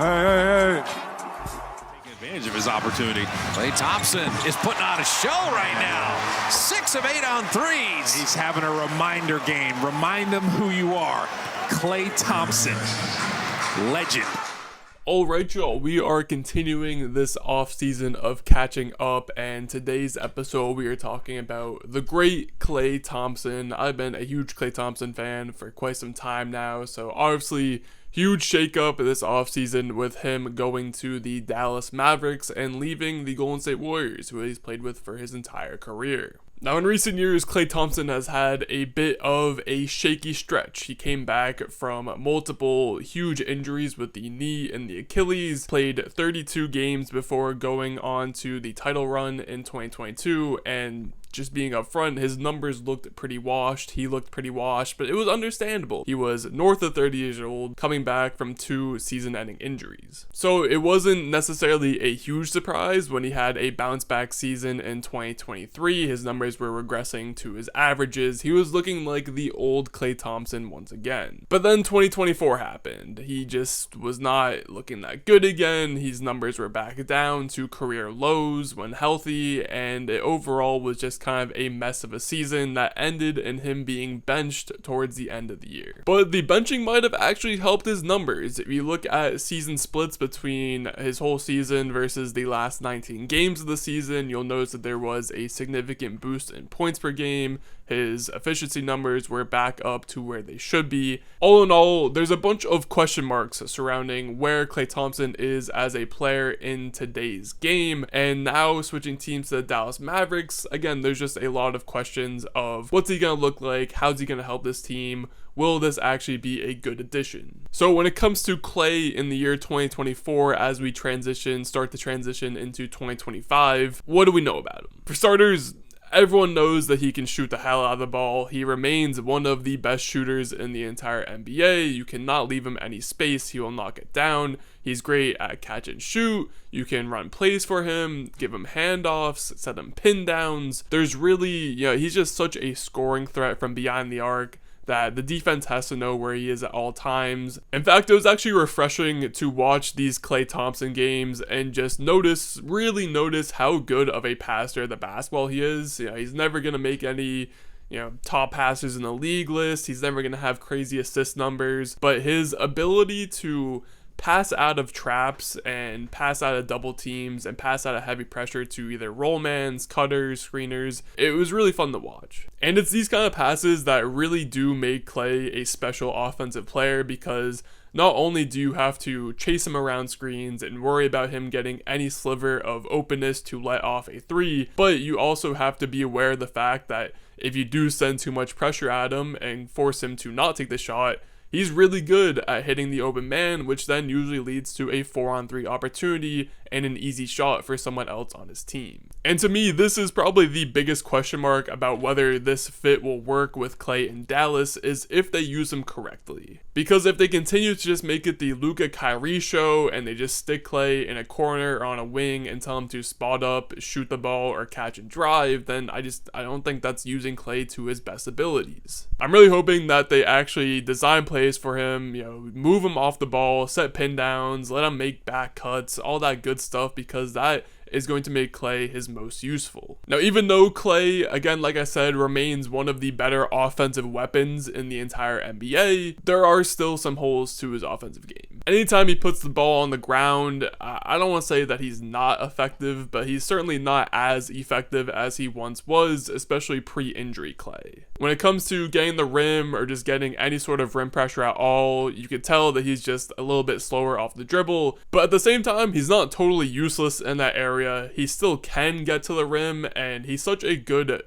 Hey. Taking advantage of his opportunity. Klay Thompson is putting on a show right now. 6 of 8 on threes. He's having a reminder game. Remind them who you are. Klay Thompson, legend. Alright y'all, we are continuing this off season of catching up, and today's episode we are talking about the great Klay Thompson. I've been a huge Klay Thompson fan for quite some time now, so obviously huge shakeup this offseason with him going to the Dallas Mavericks and leaving the Golden State Warriors, who he's played with for his entire career. Now, in recent years, Klay Thompson has had a bit of a shaky stretch. He came back from multiple huge injuries with the knee and the Achilles, played 32 games before going on to the title run in 2022, and just being upfront, his numbers looked pretty washed. He looked pretty washed, but it was understandable. He was north of 30 years old, coming back from 2 season-ending injuries. So it wasn't necessarily a huge surprise when he had a bounce-back season in 2023. His numbers were regressing to his averages. He was looking like the old Klay Thompson once again. But then 2024 happened. He just was not looking that good again. His numbers were back down to career lows when healthy, and it overall was just kind of a mess of a season that ended in him being benched towards the end of the year. But the benching might have actually helped his numbers. If you look at season splits between his whole season versus the last 19 games of the season, you'll notice that there was a significant boost in points per game. His efficiency numbers were back up to where they should be. All in all, there's a bunch of question marks surrounding where Klay Thompson is as a player in today's game. And now switching teams to the Dallas Mavericks, again, there's just a lot of questions of what's he going to look like? How's he going to help this team? Will this actually be a good addition? So when it comes to Klay in the year 2024, as we start to transition into 2025, what do we know about him? For starters, everyone knows that he can shoot the hell out of the ball. He remains one of the best shooters in the entire NBA. You cannot leave him any space. He will knock it down. He's great at catch and shoot. You can run plays for him, give him handoffs, set him pin downs. There's really, he's just such a scoring threat from behind the arc that the defense has to know where he is at all times. In fact, it was actually refreshing to watch these Klay Thompson games and just really notice how good of a passer the basketball he is. He's never going to make any top passers in the league list. He's never going to have crazy assist numbers, but his ability to pass out of traps and pass out of double teams and pass out of heavy pressure to either rollmans, cutters, screeners, it was really fun to watch. And it's these kind of passes that really do make Klay a special offensive player, because not only do you have to chase him around screens and worry about him getting any sliver of openness to let off a 3, but you also have to be aware of the fact that if you do send too much pressure at him and force him to not take the shot, he's really good at hitting the open man, which then usually leads to a 4-on-3 opportunity and an easy shot for someone else on his team. And to me, this is probably the biggest question mark about whether this fit will work with Klay in Dallas, is if they use him correctly. Because if they continue to just make it the Luka Kyrie show and they just stick Klay in a corner or on a wing and tell him to spot up, shoot the ball, or catch and drive, then I don't think that's using Klay to his best abilities. I'm really hoping that they actually design plays for him, move him off the ball, set pin downs, let him make back cuts, all that good stuff, because that is going to make Klay his most useful. Now, even though Klay, again, like I said, remains one of the better offensive weapons in the entire NBA, there are still some holes to his offensive game. Anytime he puts the ball on the ground, I don't want to say that he's not effective, but he's certainly not as effective as he once was, especially pre-injury Klay. When it comes to getting the rim or just getting any sort of rim pressure at all, you can tell that he's just a little bit slower off the dribble, but at the same time, he's not totally useless in that area. He still can get to the rim, and he's such a good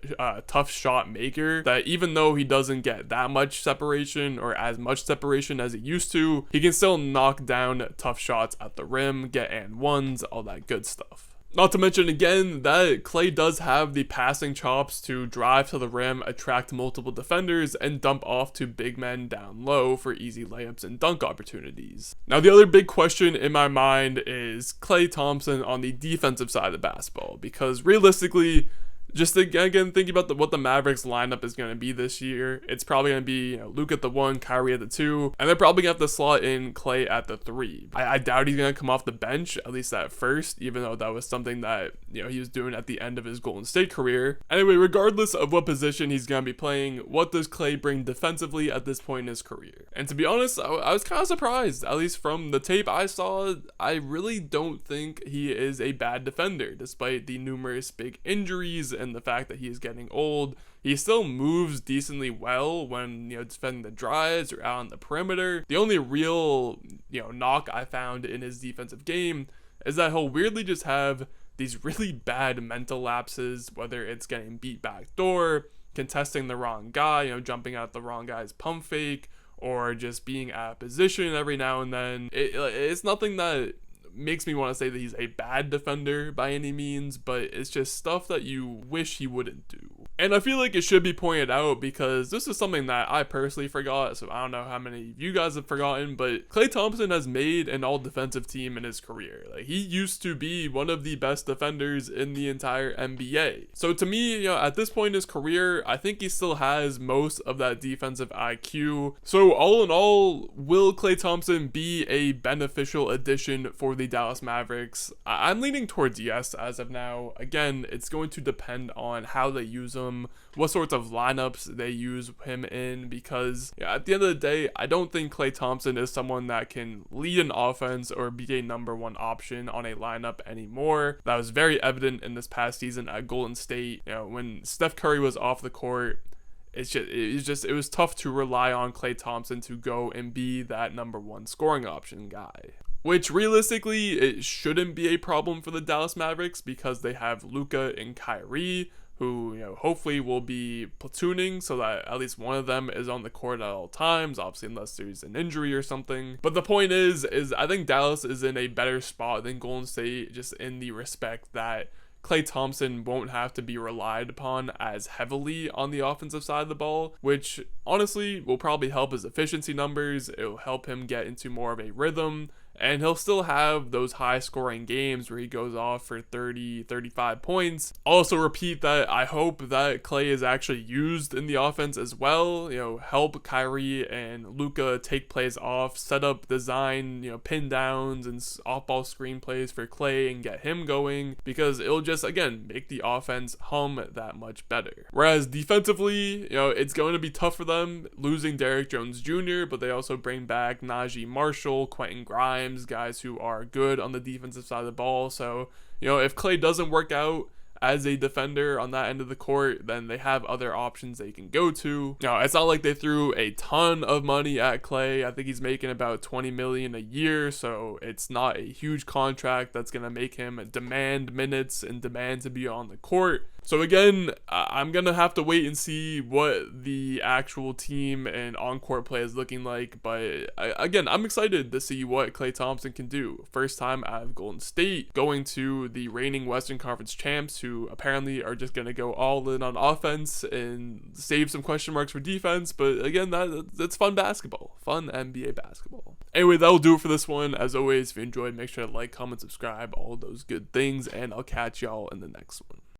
tough shot maker that even though he doesn't get that much separation or as much separation as he used to, he can still knock down tough shots at the rim, get and ones, all that good stuff. Not to mention, again, that Klay does have the passing chops to drive to the rim, attract multiple defenders, and dump off to big men down low for easy layups and dunk opportunities. Now, the other big question in my mind is Klay Thompson on the defensive side of the basketball, because realistically, just again thinking about what the Mavericks lineup is going to be this year, it's probably going to be Luke at the 1, Kyrie at the 2, and they're probably going to have to slot in Klay at the 3. I doubt he's going to come off the bench, at least at first, even though that was something that he was doing at the end of his Golden State career. Anyway, regardless of what position he's going to be playing, what does Klay bring defensively at this point in his career? And to be honest, I was kind of surprised, at least from the tape I saw. I really don't think he is a bad defender, despite the numerous big injuries and the fact that he is getting old. He still moves decently well when defending the drives or out on the perimeter. The only real knock I found in his defensive game is that he'll weirdly just have these really bad mental lapses, whether it's getting beat back door, contesting the wrong guy, jumping out the wrong guy's pump fake, or just being out of position every now and then. It's nothing that makes me want to say that he's a bad defender by any means, but it's just stuff that you wish he wouldn't do. And I feel like it should be pointed out because this is something that I personally forgot, so I don't know how many of you guys have forgotten, but Klay Thompson has made an all-defensive team in his career. Like, he used to be one of the best defenders in the entire NBA. So to me, at this point in his career, I think he still has most of that defensive IQ. So all in all, will Klay Thompson be a beneficial addition for the Dallas Mavericks? I'm leaning towards yes as of now. Again, it's going to depend on how they use him, what sorts of lineups they use him in, because at the end of the day, I don't think Klay Thompson is someone that can lead an offense or be a number 1 option on a lineup anymore. That was very evident in this past season at Golden State. When Steph Curry was off the court, it was tough to rely on Klay Thompson to go and be that number 1 scoring option guy. Which realistically, it shouldn't be a problem for the Dallas Mavericks because they have Luka and Kyrie, who hopefully will be platooning so that at least one of them is on the court at all times, obviously unless there's an injury or something. But the point is I think Dallas is in a better spot than Golden State, just in the respect that Klay Thompson won't have to be relied upon as heavily on the offensive side of the ball, which honestly will probably help his efficiency numbers. It'll help him get into more of a rhythm, and he'll still have those high scoring games where he goes off for 30, 35 points. I'll also repeat that I hope that Klay is actually used in the offense as well. Help Kyrie and Luka take plays off, set up, design, pin downs and off-ball screen plays for Klay and get him going, because it'll just, again, make the offense hum that much better. Whereas defensively, it's going to be tough for them losing Derrick Jones Jr., but they also bring back Najee Marshall, Quentin Grimes, guys who are good on the defensive side of the ball. So, if Klay doesn't work out as a defender on that end of the court, then they have other options they can go to. It's not like they threw a ton of money at Klay. I think he's making about $20 million a year, so it's not a huge contract that's going to make him demand minutes and demand to be on the court. So again, I'm going to have to wait and see what the actual team and on-court play is looking like. But again, I'm excited to see what Klay Thompson can do. First time out of Golden State, going to the reigning Western Conference champs, who apparently are just going to go all in on offense and save some question marks for defense. But again, that's fun basketball. Fun NBA basketball. Anyway, that'll do it for this one. As always, if you enjoyed, make sure to like, comment, subscribe, all those good things. And I'll catch y'all in the next one.